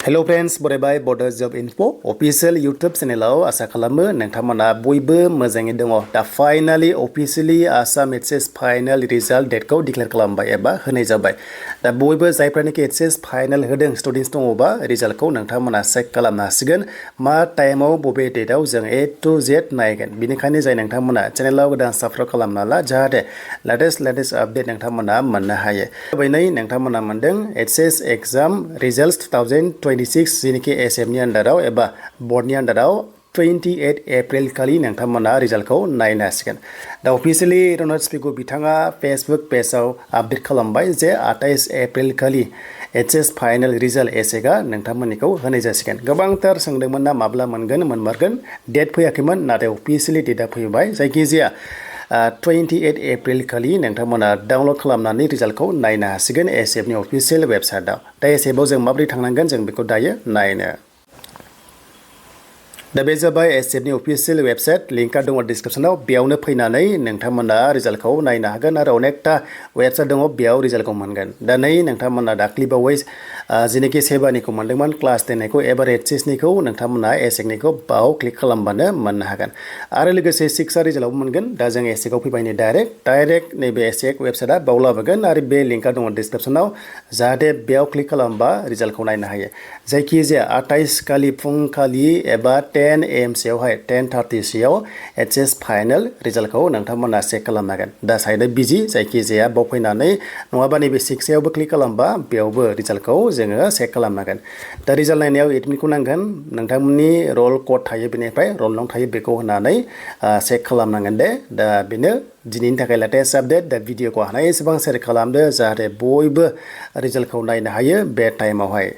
Hello friends, बरायबाय Bodo Job Info official YouTube channel आसा खालामो नोंथांमोना बयबो मोजाङै दङ। दा finally officially Assam ASSEB final result date खौ डिक्लेयार खालामबाय एबा होनाय जाबाय। दा बयबो जायफ्रानोखि ASSEB final होदों स्टुडेन्टस दङबा रिजाल्टखौ नोंथांमोना चेक खालामनो हासिगोन मा टाइमाव बबे डेटआव जों A to Z नायगोन। बिनिखायनो जाय नोंथांमोना चेनेलाव गोदान साबस्क्राइब खालामना ला जाहाथे लेटेस्ट आपडेट नोंथांमोना मोननो हायो। बेबायदिनो नोंथांमोना मोनदों ASSEB एग्जाम रिजाल्ट्स 2026 जिनोखि ASSEB नि आन्डाराव एबा बर्डनि आन्डाराव 28 एप्रिल खालि नोंथांमोना रिजाल्टखौ नायनो हासिगोन। दा अफिसियेलि रनत स्पिगु बिथाङा फेसबुक पेजआव आपडेट खालामबाय जे 28 एप्रिल खालि ASSEB फाइनेल रिजाल्ट ASSEB नोंथांमोननिखौ होनाय जासिगोन। गोबांथार सोंदोंमोन ना माब्ला मोनमारगोन डेट फैयाखैमोन नाथाय अफिसियेलि डेटआ फैबाय। जायखिजाया 28 एप्रिल खालि नोंथांमोना डाउनलड खालामनानै रिजाल्टखौ नायनो हासिगोन ASSEB नि अफिसियेल वेबसाइटआव। दा ASSEB आव जों माबोरै थांनांगोन जों बेखौ दायो नायनो। दा बे जाबाय ASSEB नि अफिसियेल वेबसाइट लिंकआ दङ डिसक्रिप्शनाव बेयावनो फैनानै नोंथांमोना रिजाल्टखौ नायनो हागोन आरो अनेकथा वेबसाइट दङ बेयाव रिजाल्टखौ मोनगोन। दा नै नोंथांमोना दाख्लिबावै जिनोखि सेबानिखौ मोनदोंमोन क्लास 10 निखौ एबार HSS निखौ नोंथांमोना ASSEB निखौ बाव क्लिक खालामबानो मोननो हागोन आरो लोगोसे 6 रिजाल्टआवबो मोनगोन। दा जों ASSEB आव फैबाय नै डाइरेक्ट नैबे ASSEB वेबसाइटआ बाव लाबोगोन आरो बे लिंकआ दङ डिसक्रिप्शनाव जाहाथे बेयाव क्लिक खालामबा रिजाल्टखौ नायनो हायो। जायखिजाया 28 खालि फुंखालि एबा 10 AM सोआवहाय 10:30 सोआव ASSEB फाइनेल रिजाल्टखौ नोंथांमोना चेक खालामनांगोन। दा साइडआ बिजि जायखिजाया बाव फैनानै नङाबा नैबे 6 आवबो क्लिक खालामबा बेयावबो रिजाल्टखौ जोङो चेक खालामनांगोन। दा रिजाल्ट नायनायाव एडमिटखौ नांगोन नोंथांमोननि रल कड थायो बेनिफ्राय रल नं थायो बेखौ होनानै चेक खालामनांगोन दे। दा बेनो दिनैनि थाखाय लेटेस्ट आपडेट। दा भिडिअखौ हानाय एसेबां शेयार खालामदो जाहाथे बयबो रिजाल्टखौ नायनो हायो बे टाइमावहाय।